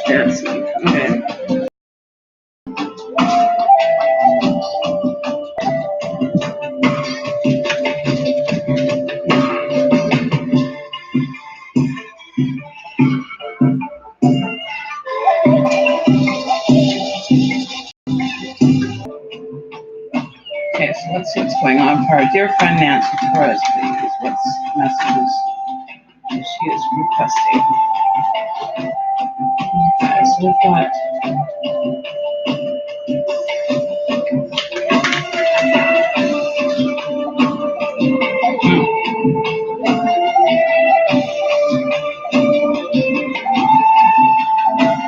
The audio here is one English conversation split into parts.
Fancy. Okay. Okay, so let's see what's going on for our dear friend Nancy Torres, please. What's messages she is requesting? Okay, so we've got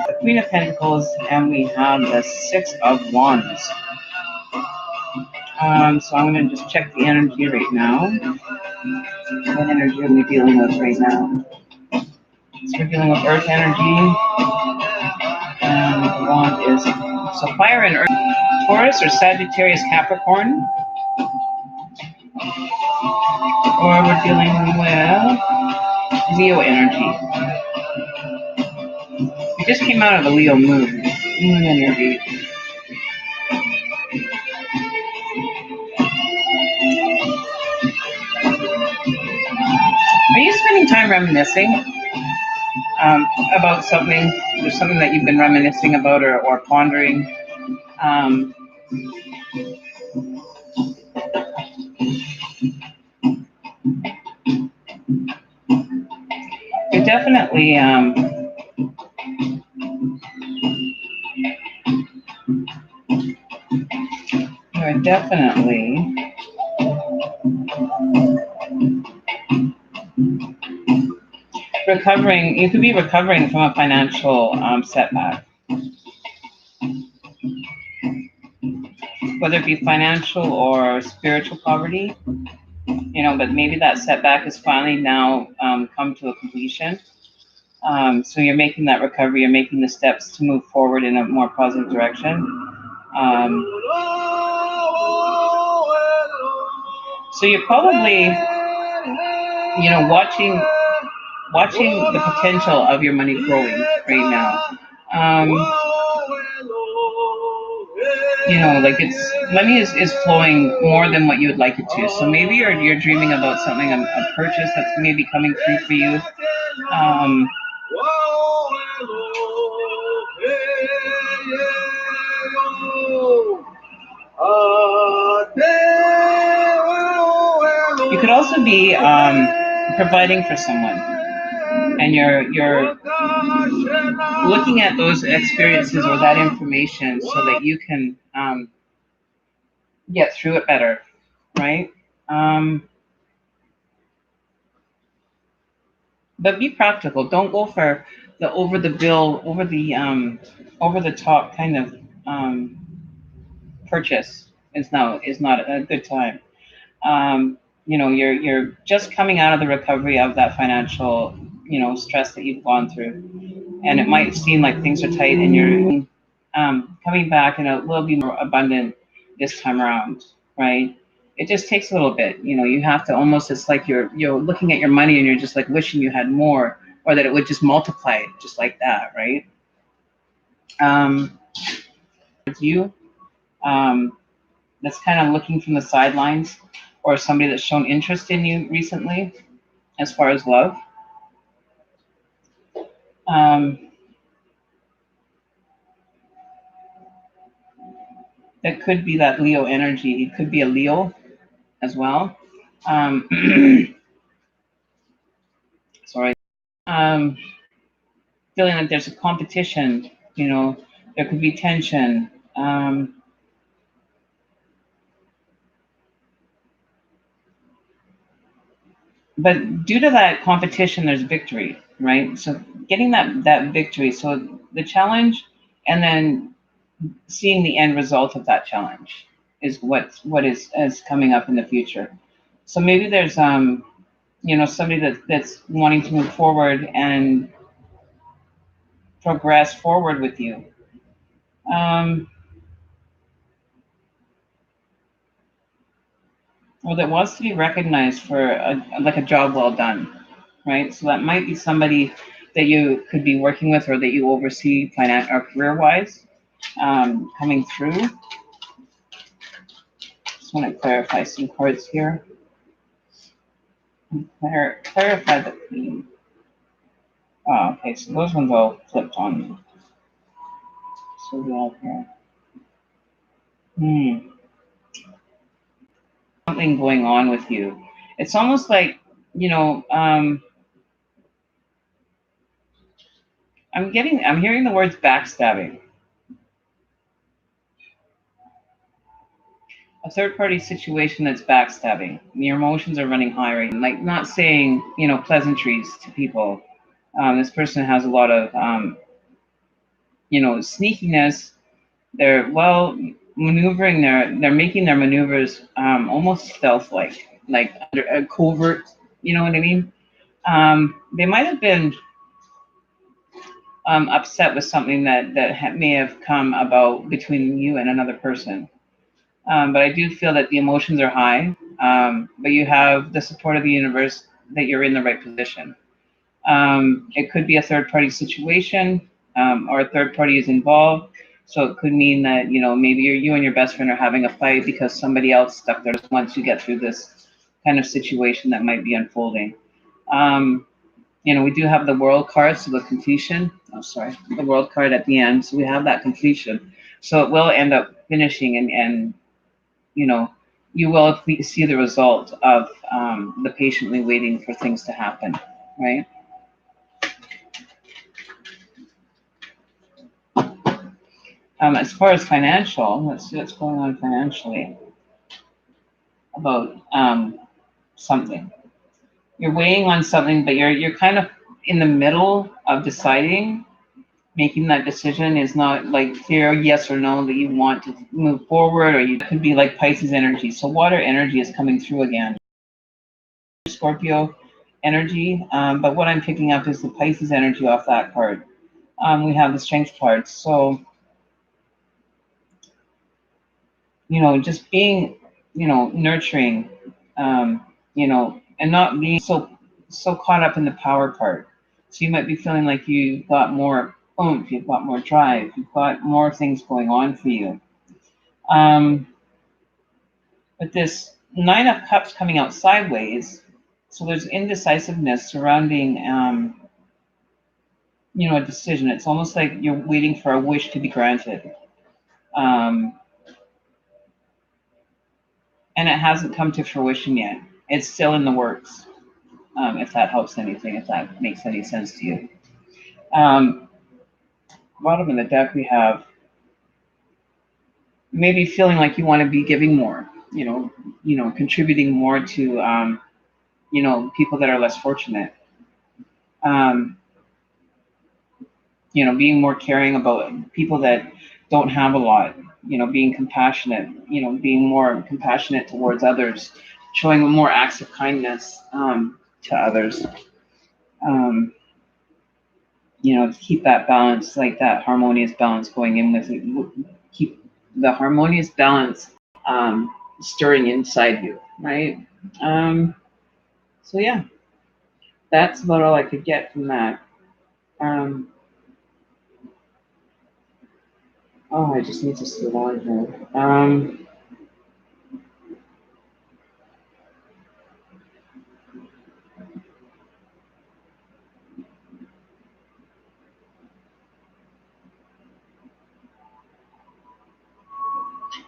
the Queen of Pentacles, and we have the Six of Wands. So I'm going to just check the energy right now. What energy are we dealing with right now? So we're dealing with Earth energy, and the Wand is so fire and Earth. Taurus or Sagittarius, Capricorn, or we're dealing with Leo energy. We just came out of the Leo moon energy. Are you spending time reminiscing about something? There's something that you've been reminiscing about or pondering. You're definitely recovering. You could be recovering from a financial setback, whether it be financial or spiritual poverty. But maybe that setback is finally now come to a completion. So you're making that recovery. You're making the steps to move forward in a more positive direction. So you're probably, watching the potential of your money growing right now. Money is flowing more than what you would like it to. So maybe you're dreaming about something, a purchase that's maybe coming through for you. You could also be providing for someone, and you're looking at those experiences or that information so that you can get through it better, right? But be practical. Don't go for the over the top kind of purchase. Is not a good time. You're just coming out of the recovery of that financial stress that you've gone through, and it might seem like things are tight, and you're coming back and a little bit more abundant this time around, right? It just takes a little bit. You have to almost, it's like you're looking at your money and you're just like wishing you had more, or that it would just multiply just like that, right? That's kind of looking from the sidelines, or somebody that's shown interest in you recently as far as love. That could be that Leo energy. It could be a Leo as well. Sorry. Feeling like there's a competition, there could be tension. But due to that competition, there's victory, right? So getting that victory. So the challenge, and then seeing the end result of that challenge is what is coming up in the future. So maybe there's somebody that's wanting to move forward and progress forward with you. Or that wants to be recognized for a job well done, right? So that might be somebody that you could be working with or that you oversee or career-wise coming through. Just want to clarify some cards here. Clarify the theme. Oh, okay, so those ones all flipped on me. So we have here. Something going on with you. It's almost like, you know, I'm hearing the words backstabbing. A third party situation that's backstabbing. Your emotions are running high right now. Like not saying, you know, pleasantries to people. This person has a lot of, you know, sneakiness. They're maneuvering they're making their maneuvers almost stealth-like, like under a covert, you know what I mean? They might have been upset with something that may have come about between you and another person. But I do feel that the emotions are high, but you have the support of the universe that you're in the right position. It could be a third-party situation, or a third party is involved. So it could mean that, you know, maybe you and your best friend are having a fight because somebody else stuck there once you get through this kind of situation that might be unfolding. You know, we do have the world card, so the completion. Oh, sorry, the world card at the end. So we have that completion. So it will end up finishing, and you know, you will see the result of the patiently waiting for things to happen, right? As far as financial, let's see what's going on financially about something. You're weighing on something, but you're kind of in the middle of deciding. Making that decision is not like clear yes or no that you want to move forward, or you could be like Pisces energy. So water energy is coming through again. Scorpio energy, but what I'm picking up is the Pisces energy off that card. We have the strength card. So, you know, just being, you know, nurturing, you know, and not being so caught up in the power part. So you might be feeling like you've got more oomph, you've got more drive, you've got more things going on for you. But this Nine of Cups coming out sideways, so there's indecisiveness surrounding, you know, a decision. It's almost like you're waiting for a wish to be granted. And it hasn't come to fruition yet. It's still in the works, if that helps anything, if that makes any sense to you. Bottom of the deck, we have maybe feeling like you want to be giving more, you know, contributing more to, you know, people that are less fortunate. You know, being more caring about people that don't have a lot, you know, being compassionate, you know, being more compassionate towards others, showing more acts of kindness to others. You know, to keep that balance, like that harmonious balance going in with it, keep the harmonious balance stirring inside you, right? So yeah, that's about all I could get from that. Oh, I just need to slow on here.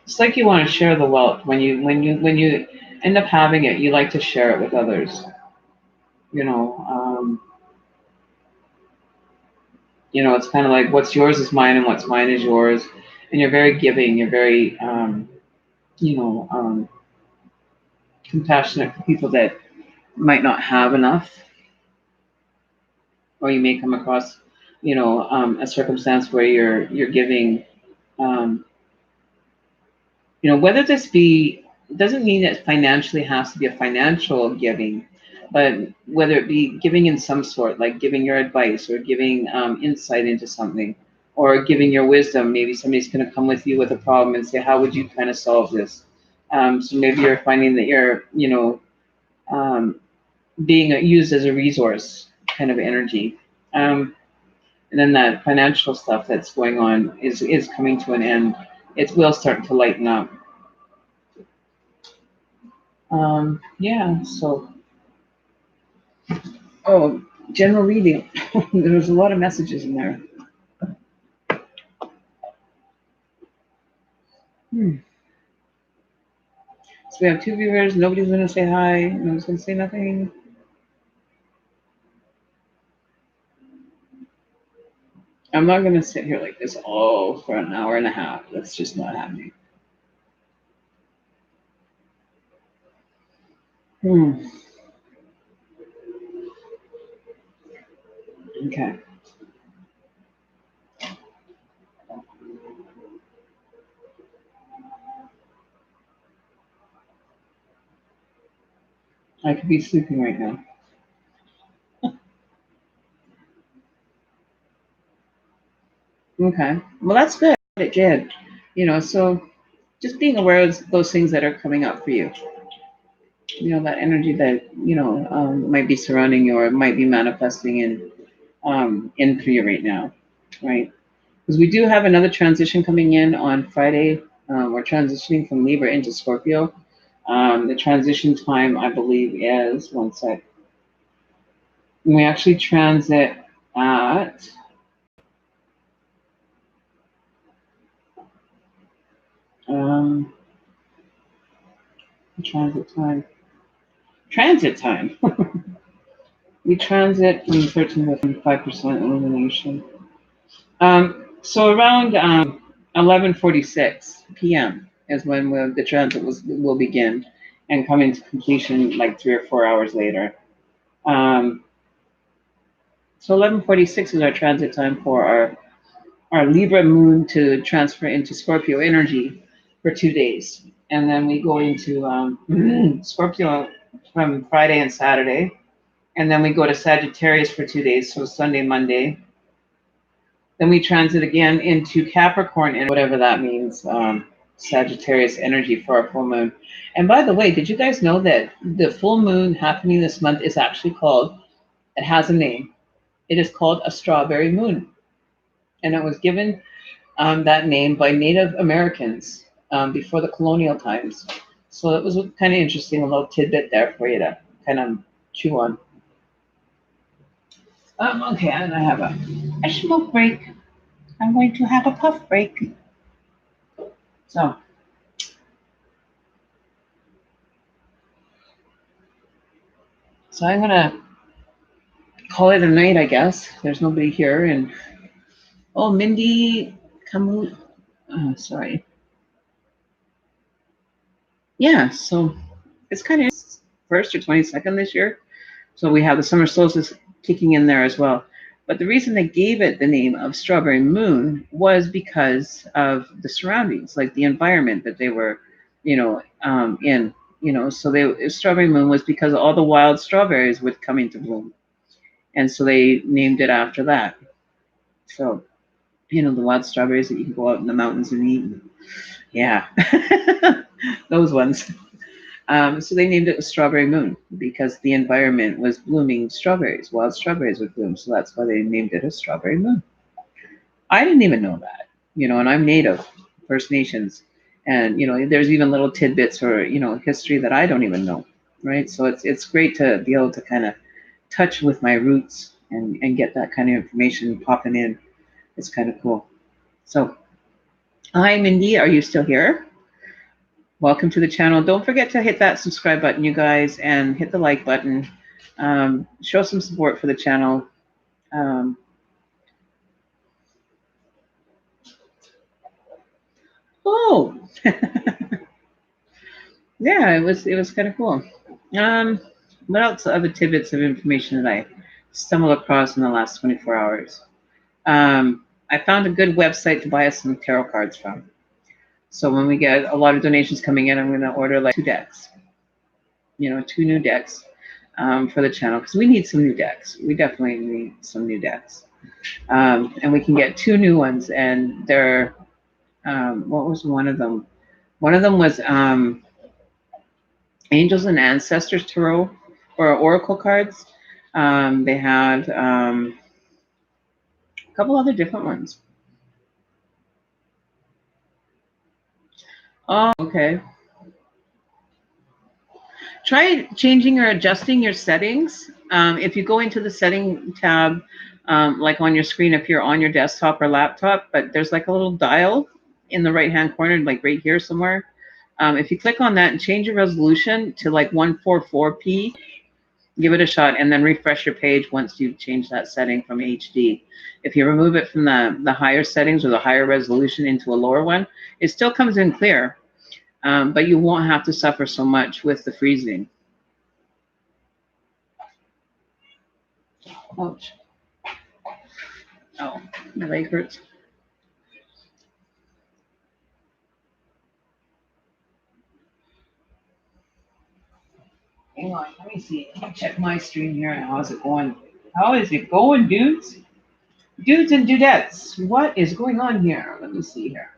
It's like you want to share the wealth. When you end up having it, you like to share it with others. You know, you know, it's kind of like what's yours is mine and what's mine is yours. And you're very giving. You're very, you know, compassionate for people that might not have enough, or you may come across, you know, a circumstance where you're giving. You know, whether this be, doesn't mean that financially has to be a financial giving, but whether it be giving in some sort, like giving your advice or giving insight into something, or giving your wisdom. Maybe somebody's going to come with you with a problem and say, how would you kind of solve this? So maybe you're finding that you're, you know, being used as a resource kind of energy. And then that financial stuff that's going on is coming to an end. It will start to lighten up. Yeah. So, oh, general reading. There's a lot of messages in there. So we have 2 viewers. Nobody's gonna say hi. Nobody's gonna say nothing. I'm not gonna sit here like this all for an hour and a half. That's just not happening. Okay. I could be sleeping right now. Okay. Well, that's good. It did. So just being aware of those things that are coming up for you. That energy that, might be surrounding you or might be manifesting in for you right now, right? Because we do have another transition coming in on Friday. We're transitioning from Libra into Scorpio. The transition time, I believe, is one sec. We actually transit at transit time. Transit time. We transit from 13 to 5% illumination. So around 11:46 p.m. is when the transit will begin and come into completion like 3 or 4 hours later. So 11:46 is our transit time for our Libra moon to transfer into Scorpio energy for 2 days. And then we go into Scorpio from Friday and Saturday. And then we go to Sagittarius for 2 days, so Sunday, Monday. Then we transit again into Capricorn, and whatever that means, Sagittarius energy for our full moon. And by the way, did you guys know that the full moon happening this month is actually called, it has a name. It is called a strawberry moon. And it was given that name by Native Americans before the colonial times. So it was kind of interesting, a little tidbit there for you to kind of chew on. Okay, and I have a smoke break. I'm going to have a puff break. So I'm gonna call it a night, I guess. There's nobody here, and oh, Mindy, come. Sorry. Yeah, so it's kind of first or 22nd this year, so we have the summer solstice kicking in there as well. But the reason they gave it the name of Strawberry Moon was because of the surroundings, like the environment that they were, in. So Strawberry Moon was because all the wild strawberries would come into bloom, and so they named it after that. So, the wild strawberries that you can go out in the mountains and eat. Yeah, those ones. So they named it the Strawberry Moon because the environment was blooming strawberries. Wild strawberries would bloom, so that's why they named it a Strawberry Moon. I didn't even know that, and I'm Native, First Nations, and there's even little tidbits or history that I don't even know, right? So it's great to be able to kind of touch with my roots and get that kind of information popping in. It's kind of cool. So, hi, Mindy. Are you still here? Welcome to the channel. Don't forget to hit that subscribe button, you guys, and hit the like button. Show some support for the channel. Oh, yeah, it was kind of cool. What else? Other tidbits of information that I stumbled across in the last 24 hours. I found a good website to buy us some tarot cards from. So when we get a lot of donations coming in, I'm going to order like 2 decks. 2 new decks for the channel because we need some new decks. We definitely need some new decks. And we can get 2 new ones, and they're what was one of them? One of them was Angels and Ancestors Tarot or Oracle cards. They had couple other different ones. Oh, okay. Try changing or adjusting your settings. If you go into the setting tab, like on your screen, if you're on your desktop or laptop, but there's like a little dial in the right-hand corner, like right here somewhere. If you click on that and change your resolution to like 144p, give it a shot, and then refresh your page once you've changed that setting from HD. If you remove it from the higher settings or the higher resolution into a lower one, it still comes in clear, but you won't have to suffer so much with the freezing. Ouch. Oh, my leg hurts. Hang on, let me see. Let me check my stream here and how's it going? How is it going, dudes? Dudes and dudettes, what is going on here? Let me see here.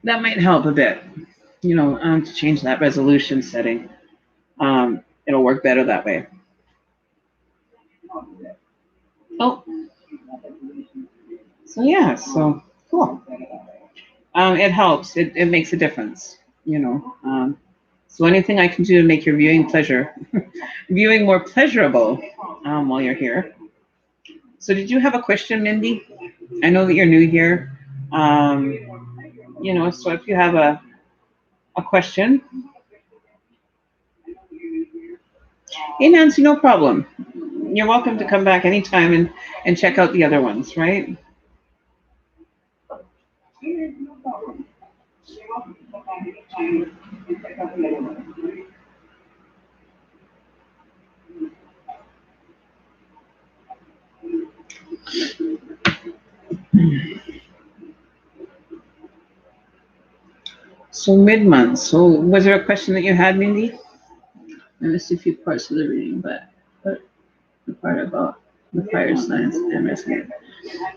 That might help a bit, to change that resolution setting. It'll work better that way. Oh, so yeah, so cool. It helps. It makes a difference, So anything I can do to make your viewing more pleasurable while you're here. So did you have a question, Mindy? I know that you're new here. So if you have a question. Hey, Nancy, no problem. You're welcome to come back anytime and check out the other ones, right? So mid-month. So was there a question that you had, Mindy? I missed a few parts of the reading, but the part about the fire signs and rescue.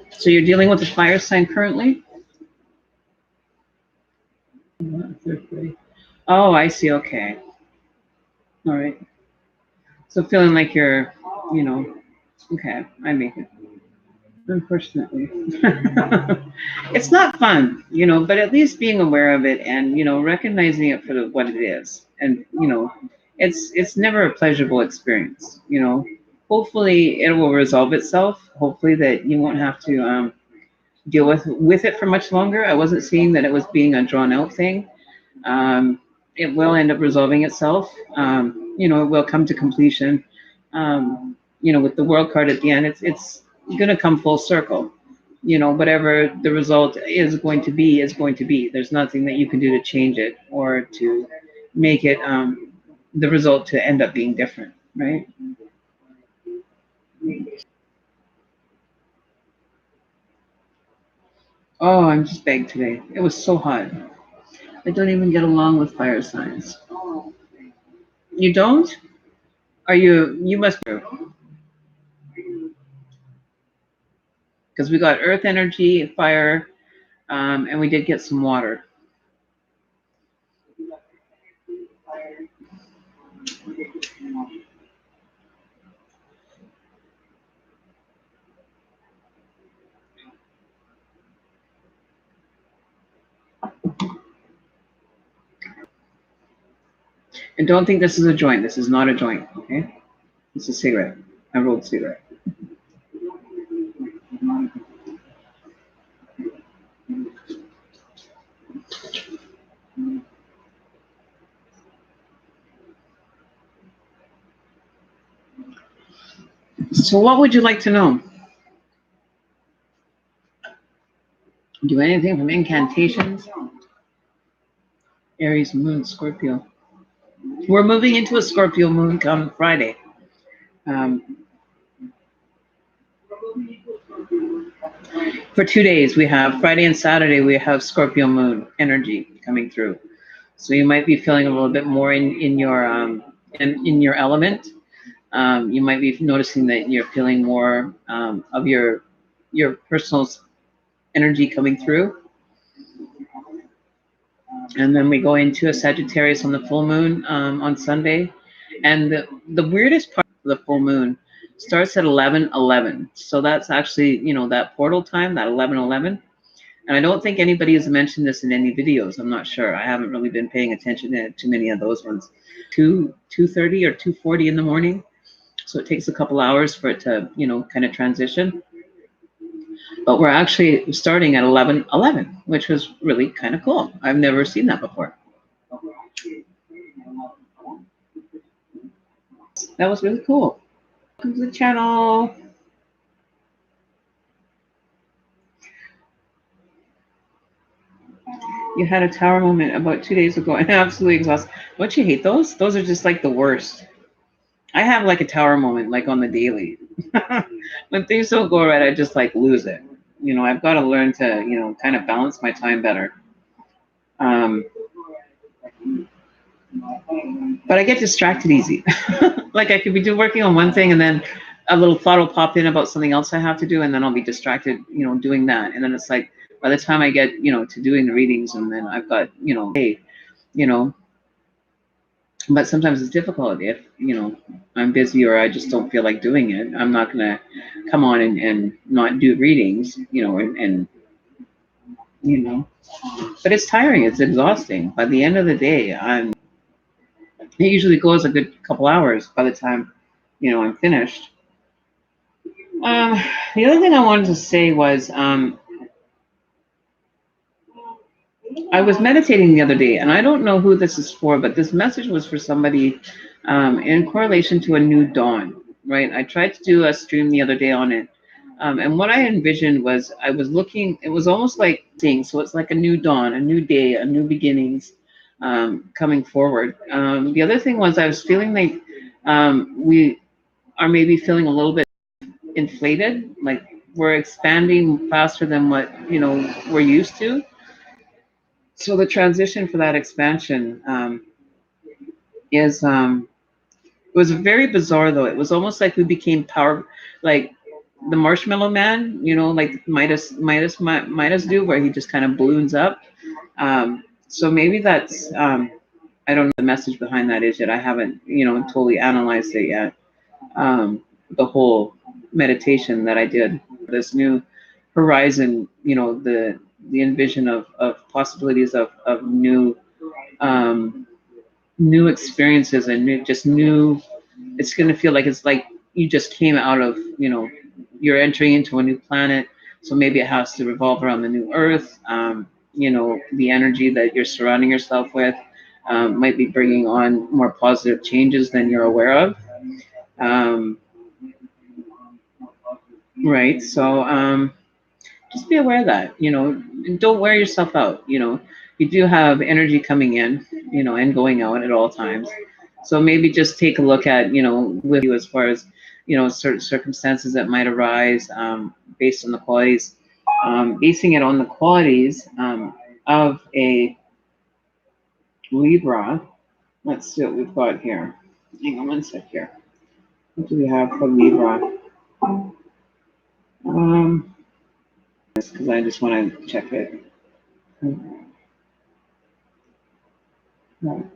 So you're dealing with a fire sign currently? Oh, I see. Okay. All right. So feeling like you're, okay, I make it. Unfortunately. It's not fun, but at least being aware of it and, recognizing it for what it is. And, it's never a pleasurable experience, Hopefully it will resolve itself. Hopefully that you won't have to deal with it for much longer. I wasn't seeing that it was being a drawn out thing. It will end up resolving itself. It will come to completion. With the world card at the end, it's going to come full circle. Whatever the result is going to be is going to be. There's nothing that you can do to change it or to make it the result to end up being different, right? Oh, I'm just begged today. It was so hot. I don't even get along with fire signs. You don't? You must, because we got earth energy, fire, and we did get some water. And don't think this is a joint. This is not a joint, okay? It's a cigarette. A rolled cigarette. So what would you like to know? Do anything from incantations? Aries moon, Scorpio. We're moving into a Scorpio moon come Friday. For 2 days, we have Friday and Saturday, we have Scorpio moon energy coming through. So you might be feeling a little bit more in your element. You might be noticing that you're feeling more of your personal energy coming through. And then we go into a Sagittarius on the full moon on Sunday. And the weirdest part of the full moon starts at 11:11. So that's actually, that portal time, that 11:11. And I don't think anybody has mentioned this in any videos. I'm not sure. I haven't really been paying attention to too many of those ones. 2:30 or 2:40 in the morning. So it takes a couple hours for it to, kind of transition. But we're actually starting at 11:11, which was really kind of cool. I've never seen that before. That was really cool. Welcome to the channel. You had a tower moment about 2 days ago and absolutely exhausted. Don't you hate those? Those are just like the worst. I have like a tower moment like on the daily. When things don't go right, I just like lose it. I've got to learn to, kind of balance my time better. But I get distracted easy. Like I could be working on one thing and then a little thought will pop in about something else I have to do, and then I'll be distracted, doing that. And then it's like by the time I get, to doing the readings, and then I've got, hey, but sometimes it's difficult if, I'm busy or I just don't feel like doing it. I'm not gonna come on and not do readings, and but it's tiring, it's exhausting. By the end of the day, it usually goes a good couple hours by the time, I'm finished. The other thing I wanted to say was I was meditating the other day, and I don't know who this is for, but this message was for somebody in correlation to a new dawn, right? I tried to do a stream the other day on it. And what I envisioned was I was looking, it was almost like seeing, so it's like a new dawn, a new day, a new beginnings coming forward. The other thing was I was feeling like we are maybe feeling a little bit inflated, like we're expanding faster than what, we're used to. So the transition for that expansion is, it was very bizarre though. It was almost like we became like the Marshmallow Man, like Midas do, where he just kind of balloons up. So maybe that's, I don't know the message behind that is yet. I haven't, totally analyzed it yet. The whole meditation that I did, this new horizon, the envision of possibilities of new new experiences and new. It's going to feel like it's like you just came out of, you're entering into a new planet. So maybe it has to revolve around the new Earth. The energy that you're surrounding yourself with might be bringing on more positive changes than you're aware of. Right. So just be aware of that, don't wear yourself out. You do have energy coming in, and going out at all times. So maybe just take a look at, with you as far as, certain circumstances that might arise based on the qualities, basing it on the qualities of a Libra. Let's see what we've got here. Hang on one sec here. What do we have for Libra? Because I just want to check it. No.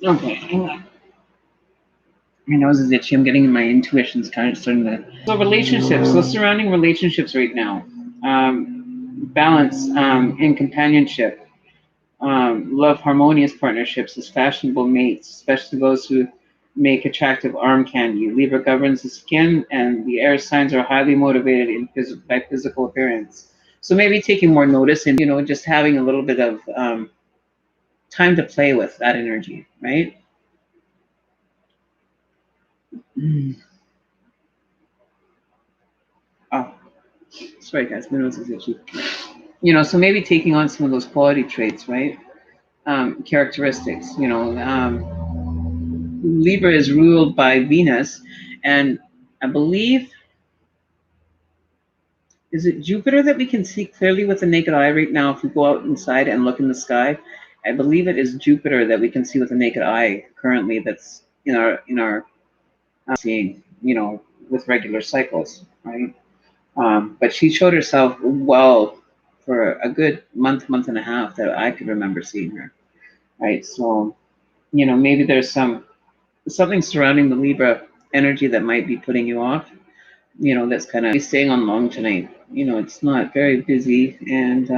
Okay, hang on. My nose is itchy. I'm getting my intuition's kind of starting to. So relationships, so surrounding relationships right now. Balance in companionship. Love harmonious partnerships as fashionable mates, especially those who make attractive arm candy. Libra governs the skin, and the air signs are highly motivated by physical appearance. So maybe taking more notice and, just having a little bit of time to play with that energy, right? Oh, sorry guys, my nose is itchy. So maybe taking on some of those quality traits, right? Characteristics, Libra is ruled by Venus, and I believe, is it Jupiter that we can see clearly with the naked eye right now if we go out inside and look in the sky? I believe it is Jupiter that we can see with the naked eye currently that's in our seeing. you know, with regular cycles, right? But she showed herself well for a good month and a half that I could remember seeing her, right? So, you know, maybe there's something surrounding the Libra energy that might be putting you off, you know, that's kind of staying on long tonight. You know, it's not very busy, and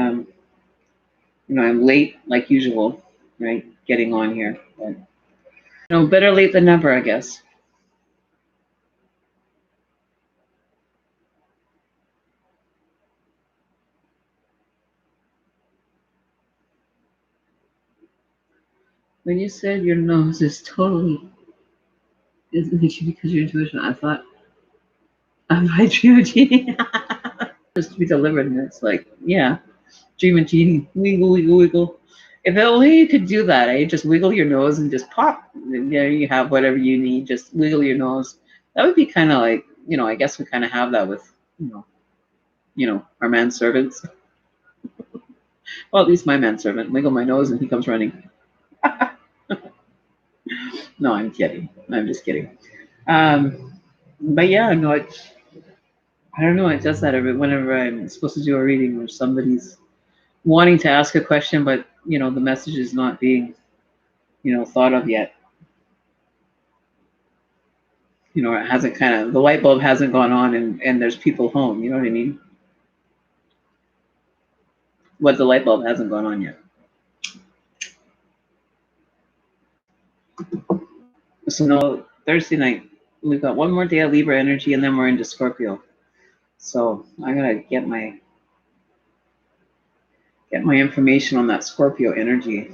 you know, I'm late like usual, right? Getting on here, but you know, better late than never, I guess. When you said your nose is totally isn't it because your intuition, I thought I'm my dream genie. Just to be delivered, and it's like, yeah, dream and genie, wiggle, wiggle, wiggle. If only you could do that, eh? Just wiggle your nose and just pop. And there you have whatever you need. Just wiggle your nose. That would be kind of like, you know, I guess we kind of have that with, you know, our manservants. Well, at least my manservant. Wiggle my nose and he comes running. No, I'm kidding. I'm just kidding. But yeah, no, I don't know. It does that whenever I'm supposed to do a reading where somebody's wanting to ask a question, but you know the message is not being, you know, thought of yet. You know, it hasn't kind of the light bulb hasn't gone on, and there's people home. You know what I mean? But the light bulb hasn't gone on yet. So no, Thursday night we've got one more day of Libra energy, and then we're into Scorpio. So I'm gonna get my information on that Scorpio energy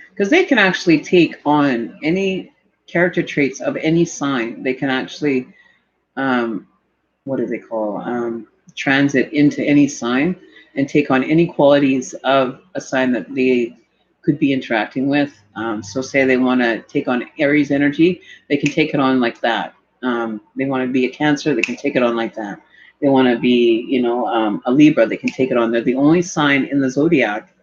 because they can actually take on any character traits of any sign. They can actually, what do they call, transit into any sign and take on any qualities of a sign that they could be interacting with. So say they want to take on Aries energy, they can take it on like that. They want to be a Cancer, they can take it on like that. They want to be, you know, a Libra, they can take it on. They're the only sign in the zodiac.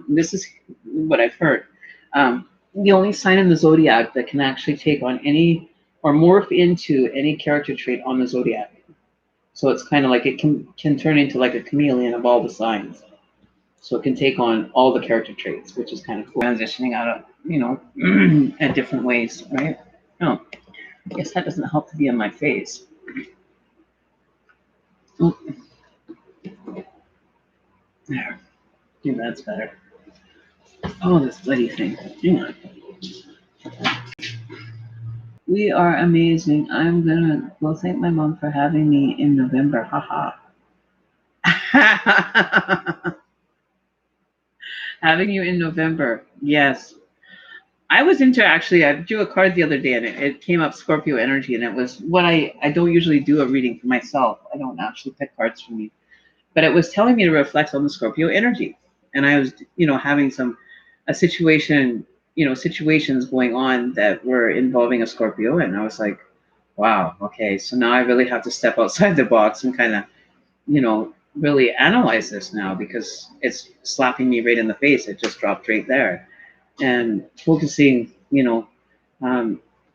This is what I've heard. The only sign in the zodiac that can actually take on any or morph into any character trait on the zodiac. So it's kind of like it can turn into like a chameleon of all the signs. So it can take on all the character traits, which is kind of cool. Transitioning out of, you know, at different ways, right? No, I guess that doesn't help to be on my face. Oh, there. Yeah, that's better. Oh, this bloody thing. Hang on. We are amazing. I'm gonna go thank my mom for having me in November. Haha. Having you in November. Yes. I was into actually, I drew a card the other day and it came up Scorpio energy, and it was what I don't usually do a reading for myself. I don't actually pick cards for me, but it was telling me to reflect on the Scorpio energy. And I was, you know, having a situation, you know, situations going on that were involving a Scorpio. And I was like, wow, okay, so now I really have to step outside the box and kind of, you know, really analyze this now because it's slapping me right in the face. It just dropped right there. And focusing, you know,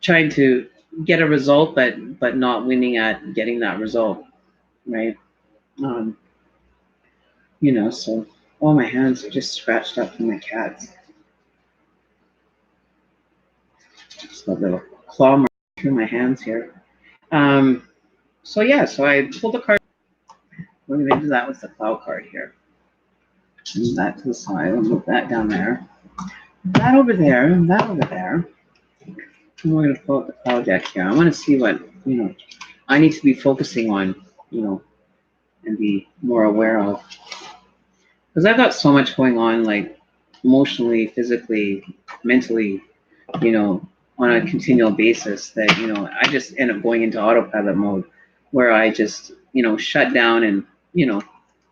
trying to get a result, but not winning at getting that result, right? Um, you know, so all my hands are just scratched up from my cats. Just a little claw mark through my hands here. So yeah, so I pulled a card. We're going to do that with the cloud card here. Move that to the side. I'll move that down there. That over there, and that over there. And we're going to pull up the cloud deck here. I want to see what, you know, I need to be focusing on, you know, and be more aware of. Because I've got so much going on, like emotionally, physically, mentally, you know, on a continual basis that, you know, I just end up going into autopilot mode where I just, you know, shut down and, you know,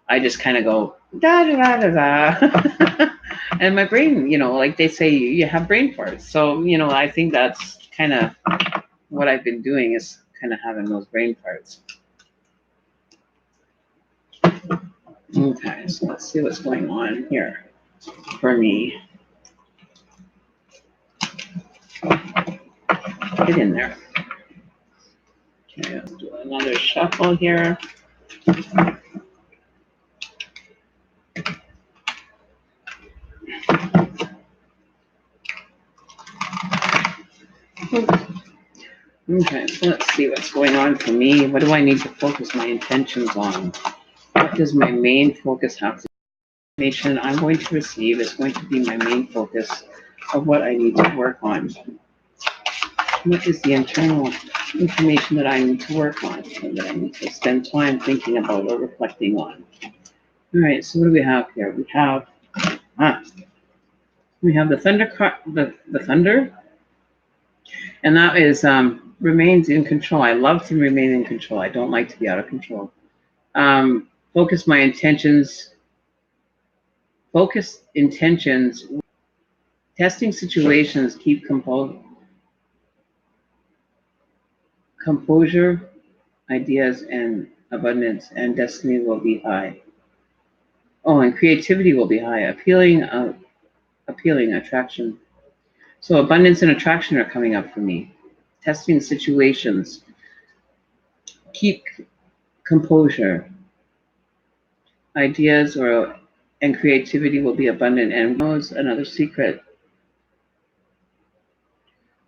I just kind of go, da da da da da. And my brain, you know, like they say, you have brain farts. So, you know, I think that's kind of what I've been doing is kind of having those brain farts. Okay, so let's see what's going on here for me. Get in there. let's do another shuffle here. Okay, so let's see what's going on for me. What do I need to focus my intentions on? What does my main focus have to be? The information I'm going to receive is going to be my main focus of what I need to work on. What is the internal information that I need to work on and that I need to spend time thinking about or reflecting on? All right, so what do we have here? We have the thunder card, the thunder, and that is remains in control. I love to remain in control. I don't like to be out of control. Focus intentions, testing situations, keep composure, ideas, and abundance, and destiny will be high. Oh, and creativity will be high. Appealing attraction. So abundance and attraction are coming up for me. Testing situations. Keep composure. Ideas and creativity will be abundant. And knows another secret.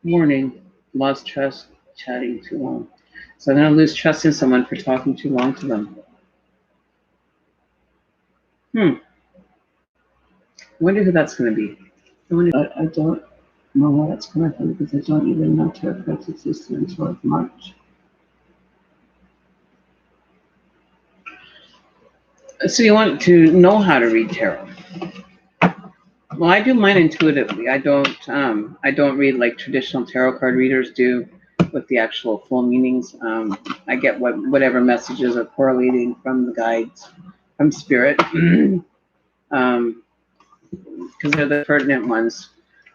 Warning, lost trust, chatting too long. So I'm going to lose trust in someone for talking too long to them. I wonder who that's going to be. I don't know why that's coming from because I don't even know tarot cards existed until March. So you want to know how to read tarot? Well, I do mine intuitively. I don't read like traditional tarot card readers do with the actual full meanings. I get whatever messages are correlating from the guides, from spirit, because they're the pertinent ones.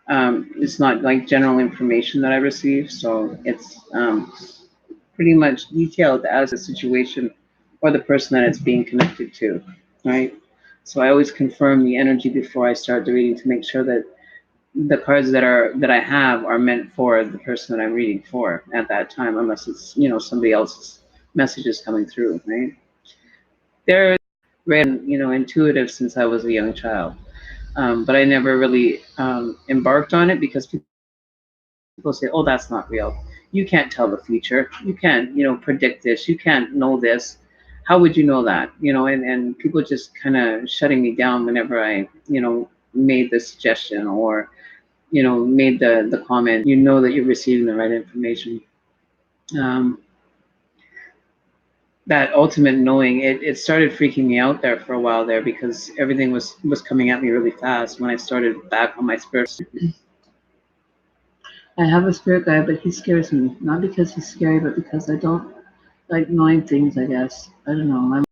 It's not like general information that I receive, so it's pretty much detailed as the situation or the person that it's being connected to, right? So I always confirm the energy before I start the reading to make sure that the cards that I have are meant for the person that I'm reading for at that time, unless it's somebody else's messages coming through, right? They're intuitive since I was a young child, but I never really embarked on it because people say, "Oh, that's not real. You can't tell the future. You can't predict this. You can't know this. How would you know that?" And people just kind of shutting me down whenever I made the suggestion or made the comment. You know that you're receiving the right information. That ultimate knowing, it started freaking me out there for a while there because everything was coming at me really fast when I started back on my spirit. I have a spirit guide, but he scares me. Not because he's scary, but because I don't like knowing things, I guess. I don't know.